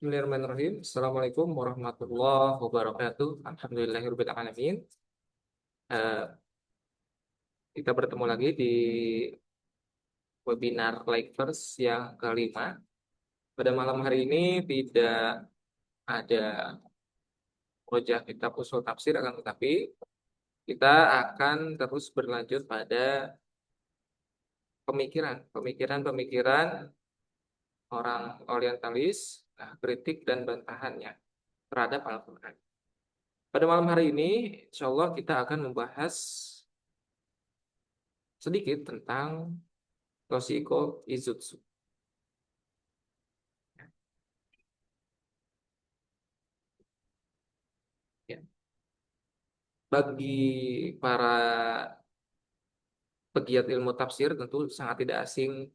Bismillahirrahmanirrahim. Assalamualaikum warahmatullahi wabarakatuh. Alhamdulillahirabbil alamin. Eh, kita bertemu lagi di webinar Likevers yang kelima. Pada malam hari ini tidak ada proyek kitab usul tafsir, akan tetapi kita akan terus berlanjut pada pemikiran-pemikiran orang orientalis, kritik dan bantahannya terhadap Al-Quran. Pada malam hari ini, insya Allah kita akan membahas sedikit tentang Toshiko Izutsu. Ya. Bagi para pegiat ilmu tafsir tentu sangat tidak asing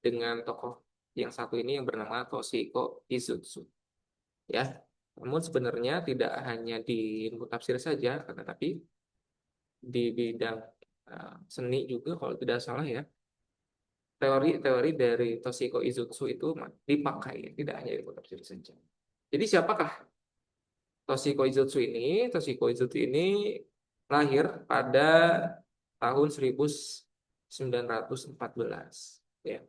dengan tokoh yang satu ini yang bernama Toshiko Izutsu. Ya, namun sebenarnya tidak hanya di ilmu tafsir saja, tetapi di bidang seni juga kalau tidak salah ya. Teori-teori dari Toshiko Izutsu itu dipakai, tidak hanya ilmu tafsir saja. Jadi siapakah Toshiko Izutsu ini lahir pada tahun 1914 ya.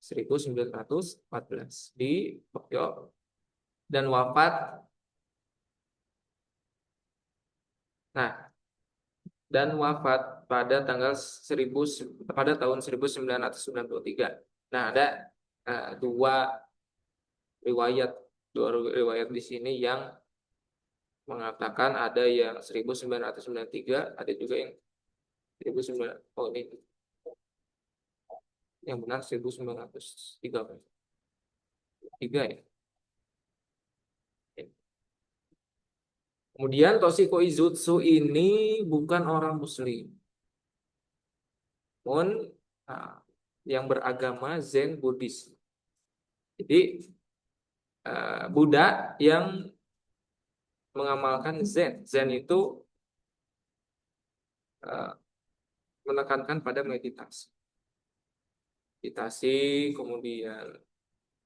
1914 di Tokyo dan wafat nah dan wafat pada pada tahun 1993. Nah, ada dua riwayat dua riwayat di sini yang mengatakan ada yang 1993, ada juga yang 1900. Oh, ini yang benar 1903 ya. Kemudian Toshiko Izutsu ini bukan orang Muslim, namun ah, yang beragama Zen Buddhis. Jadi Buddha yang mengamalkan Zen. Zen itu ah, menekankan pada meditasi, kemudian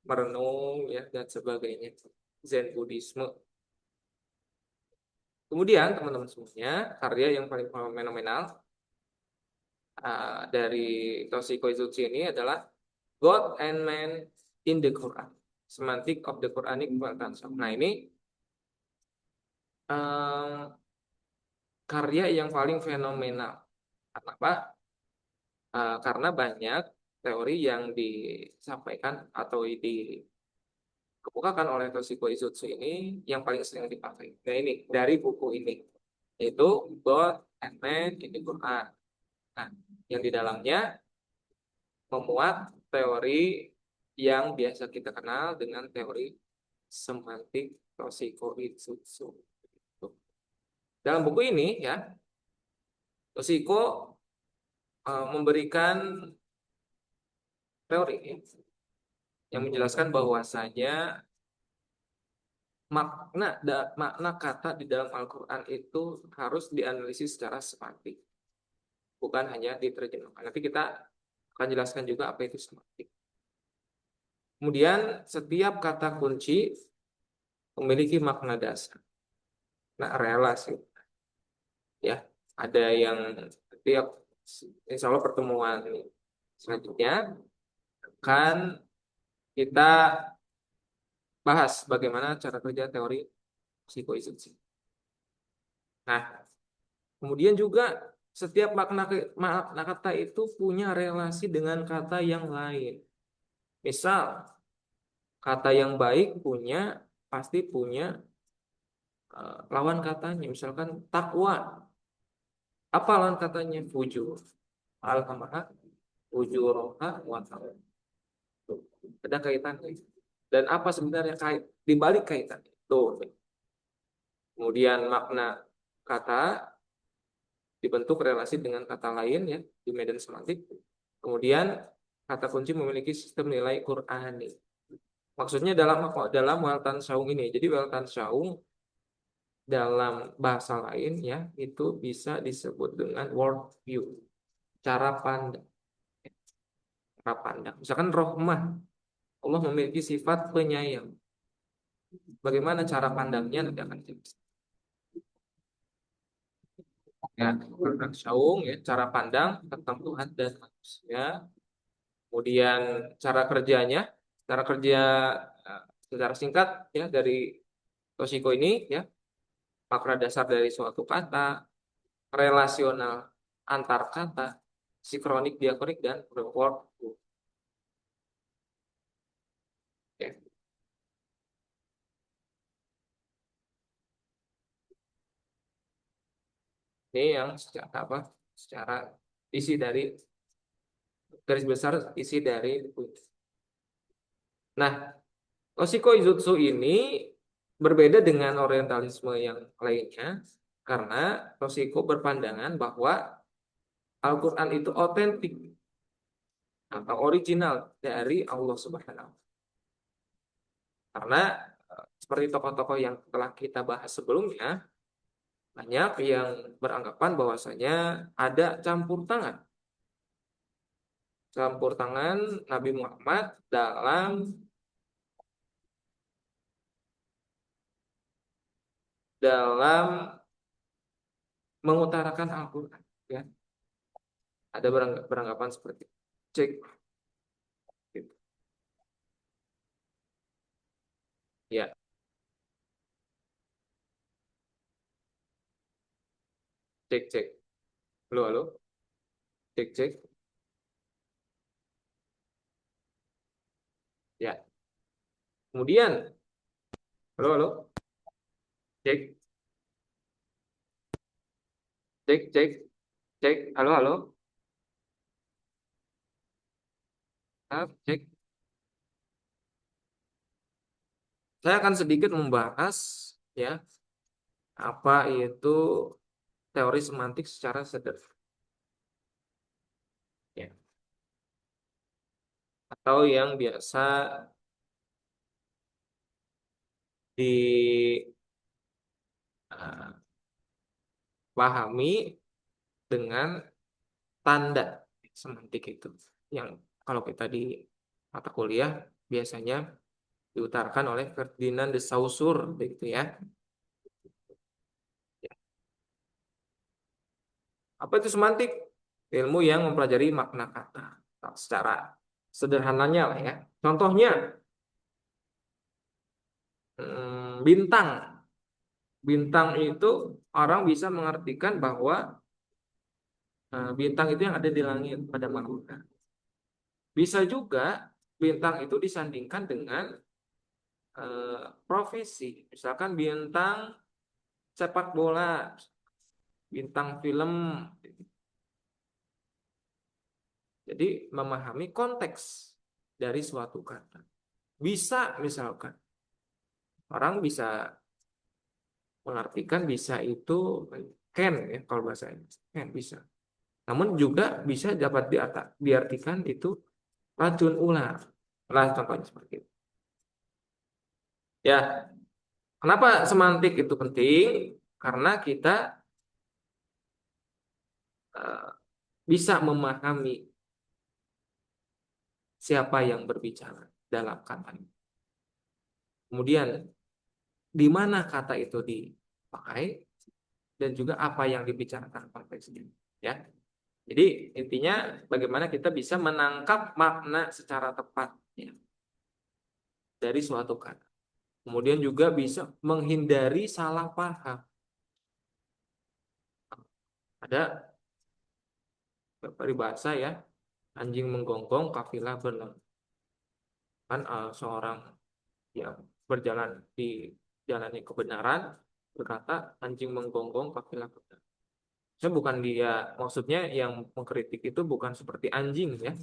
merenung ya dan sebagainya. Zen Buddhisme. Kemudian teman-teman semuanya, karya yang paling fenomenal dari Toshiko Izutsu ini adalah God and Man in the Quran, Semantic of the Quranic Balance. Nah, ini uh, karya yang paling fenomenal. Kenapa? Karena banyak teori yang disampaikan atau dikemukakan oleh Toshiko Izutsu ini yang paling sering dipakai. Nah, ini dari buku ini, yaitu God and Man in the Quran. Nah, yang di dalamnya memuat teori yang biasa kita kenal dengan teori semantik Toshiko Izutsu. Dalam buku ini ya, Toshiko memberikan teori yang menjelaskan bahwasanya makna kata di dalam Al-Quran itu harus dianalisis secara semantik, bukan hanya diterjemahkan. Nanti kita akan jelaskan juga apa itu semantik. Kemudian setiap kata kunci memiliki makna dasar. Nah, relasi ya, ada yang setiap insya Allah pertemuan selanjutnya akan kita bahas bagaimana cara kerja teori psikoisipsi. Nah, kemudian juga setiap makna kata itu punya relasi dengan kata yang lain. Misal, kata yang baik pasti punya lawan katanya. Misalkan takwa. Apa lawan katanya? Fujur. Al-hamaha, fujuroha, wa taqwa. Ada kaitannya. Dan apa sebenarnya di balik kaitannya? Tuh. Kemudian makna kata dibentuk relasi dengan kata lain ya di medan semantik. Kemudian kata kunci memiliki sistem nilai Qur'ani. Maksudnya dalam apa? Dalam Weltan Saung ini. Jadi Weltan Saung dalam bahasa lain ya itu bisa disebut dengan world view, cara pandang. Cara pandang. Misalkan rohmah, Allah memiliki sifat penyayang. Bagaimana cara pandangnya nanti akan jelas. Ya, tentang Saung ya, cara pandang tentang Tuhan dan manusia. Kemudian cara kerjanya, cara kerja eh, secara singkat ya dari Toshiko ini ya, makna dasar dari suatu kata, relasional antar kata, sinkronik, diakronik dan reward. Ya, ini yang secara apa? Secara isi dari garis besar isi dari buku ini. Nah, Toshiko Izutsu ini berbeda dengan orientalisme yang lainnya karena Toshiko berpandangan bahwa Al-Quran itu otentik atau original dari Allah Subhanahu. Karena seperti tokoh-tokoh yang telah kita bahas sebelumnya, banyak yang beranggapan bahwasanya ada campur tangan Nabi Muhammad dalam mengutarakan Al-Quran. Ya, ada beranggapan seperti itu. Cek, gitu. Ya, cek, cek. Halo, halo, cek, cek. Ya, kemudian, halo, halo, cek, cek, cek, cek. Halo, halo, cek. Saya akan sedikit membahas ya apa itu teori semantik secara sederhana ya, atau yang biasa dipahami dengan tanda semantik itu yang kalau kita di mata kuliah biasanya diutarakan oleh Ferdinand de Saussure begitu ya. Apa itu semantik? Ilmu yang mempelajari makna kata. Nah, secara sederhananya lah ya. Contohnya bintang. Bintang itu orang bisa mengartikan bahwa bintang itu yang ada di langit pada malam hari. Bisa juga bintang itu disandingkan dengan profesi. Misalkan bintang sepak bola, bintang film. Jadi memahami konteks dari suatu kata. Bisa misalkan orang bisa mengartikan bisa itu can ya kalau bahasa Inggris. Can bisa. Namun juga bisa dapat diartikan itu racun ular. Lah contohnya seperti itu. Ya, kenapa semantik itu penting? Karena kita eh, bisa memahami siapa yang berbicara dalam kata itu. Kemudian di mana kata itu dipakai dan juga apa yang dibicarakan konteksnya. Ya, jadi intinya bagaimana kita bisa menangkap makna secara tepat ya, dari suatu kata. Kemudian juga bisa menghindari salah paham. Ada peribahasa ya, anjing menggonggong, kafilah berlalu. Kan seorang yang berjalan di jalan yang kebenaran berkata anjing menggonggong, kafilah berlalu. Saya bukan dia, maksudnya yang mengkritik itu bukan seperti anjing ya.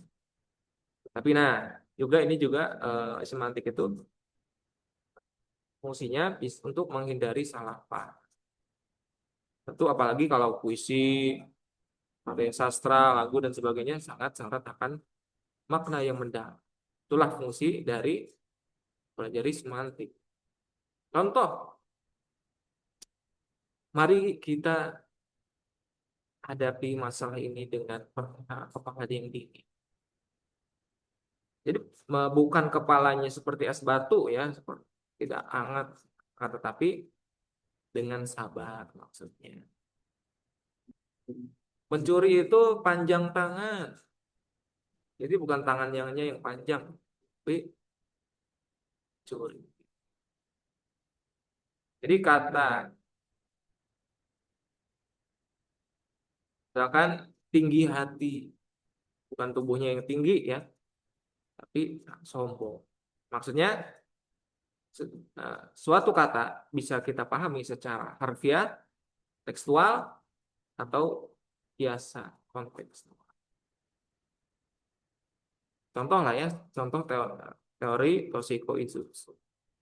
Tapi nah, juga ini juga semantik itu fungsinya untuk menghindari salah paham. Tentu apalagi kalau puisi, karya sastra, lagu dan sebagainya sangat syarat akan makna yang mendalam. Itulah fungsi dari pelajari semantik. Contoh, mari kita hadapi masalah ini dengan kepala yang dingin. Jadi bukan kepalanya seperti es batu ya, tidak hangat, tetapi dengan sabar maksudnya. Mencuri itu panjang tangan. Jadi bukan tangannya yang panjang, tapi curi. Jadi kata misalkan tinggi hati, bukan tubuhnya yang tinggi ya, tapi sombong. Maksudnya suatu kata bisa kita pahami secara harfiah, tekstual, atau biasa kontekstual. Contoh lah ya, contoh teori Toshiko Izutsu.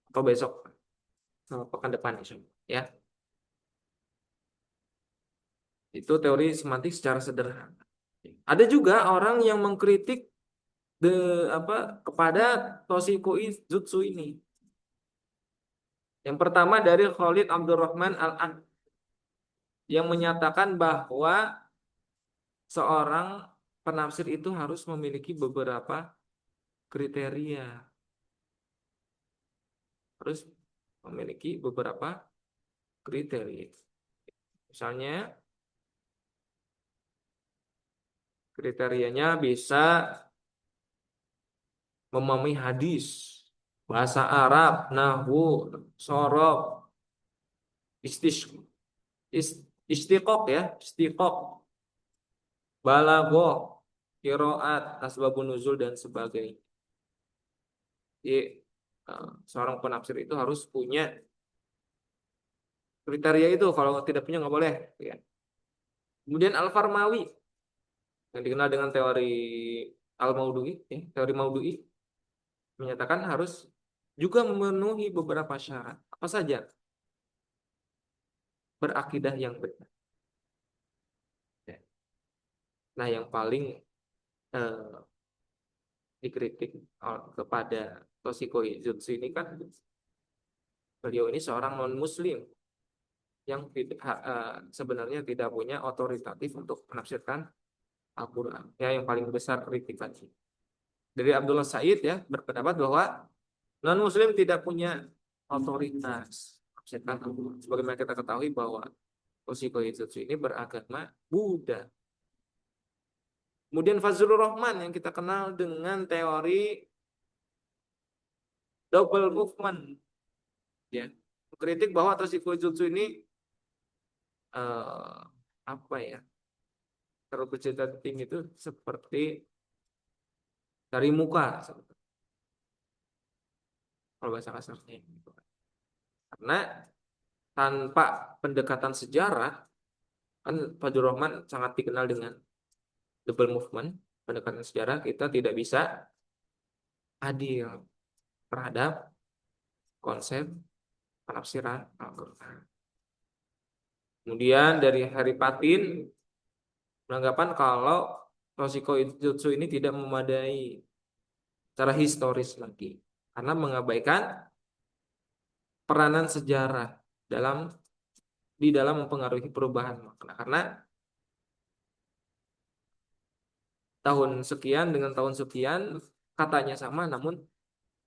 Atau besok, pekan depan ya. Itu teori semantik secara sederhana. Ada juga orang yang mengkritik kepada Toshiko Izutsu ini. Yang pertama dari Khalid Abdurrahman Al-An yang menyatakan bahwa seorang penafsir itu harus memiliki beberapa kriteria. Harus memiliki beberapa kriteria. Misalnya kriterianya bisa memahami hadis, bahasa Arab, nahwu, sorof, istiqok ya, istiqok, balaghah, qiraat, asbabun nuzul dan sebagainya. Jadi seorang penafsir itu harus punya kriteria itu, kalau tidak punya nggak boleh ya. Kemudian Al-Farmawi yang dikenal dengan teori Al-Maudu'i ya, teori Maudu'i menyatakan harus juga memenuhi beberapa syarat. Apa saja? Berakidah yang benar. Ya. Nah, yang paling eh, dikritik kepada Toshiko Izutsu ini kan beliau ini seorang non-muslim yang sebenarnya tidak punya otoritatif untuk menafsirkan Al-Quran. Ya, yang paling besar kritikannya. Dari Abdullah Said ya berpendapat bahwa non-muslim tidak punya otoritas menafsirkan Al-Quran. Sebagaimana kita ketahui bahwa Toshiko Izutsu ini beragama Buddha. Kemudian Fazlur Rahman yang kita kenal dengan teori double movement, ya, kritik bahwa Toshiko Izutsu ini eh, apa ya, terbercita tinggi itu seperti dari muka, kalau bahasa kasarnya gitu. Karena tanpa pendekatan sejarah, kan Fazlur Rahman sangat dikenal dengan double movement, pendekatan sejarah kita tidak bisa adil terhadap konsep penafsiran Al-Quran. Kemudian dari Harry Patin beranggapan kalau Toshiko Izutsu ini tidak memadai secara historis lagi karena mengabaikan peranan sejarah di dalam mempengaruhi perubahan makna. Karena tahun sekian dengan tahun sekian katanya sama namun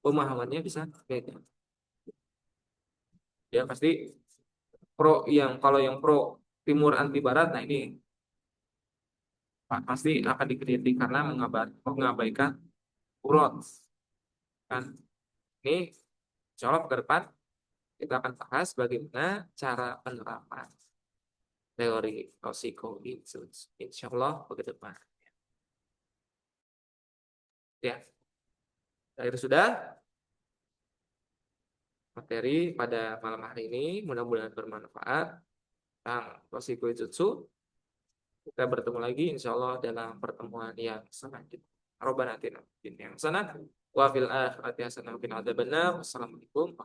pemahamannya bisa beda. Ya pasti kalau yang pro timur anti barat, nah ini pasti akan dikritik karena mengabaikan urut kan. Ini insya Allah ke depan kita akan bahas bagaimana cara penerapan teori Toshiko itu insya Allah ke depan ya. Akhir sudah materi pada malam hari ini, mudah-mudahan bermanfaat tentang Toshiko Jutsu. Kita bertemu lagi insya Allah dalam pertemuan yang selanjutnya. Rabbana atina fid dunya hasanah wa fil akhirati hasanah wa qina adzabannar. Wassalamualaikum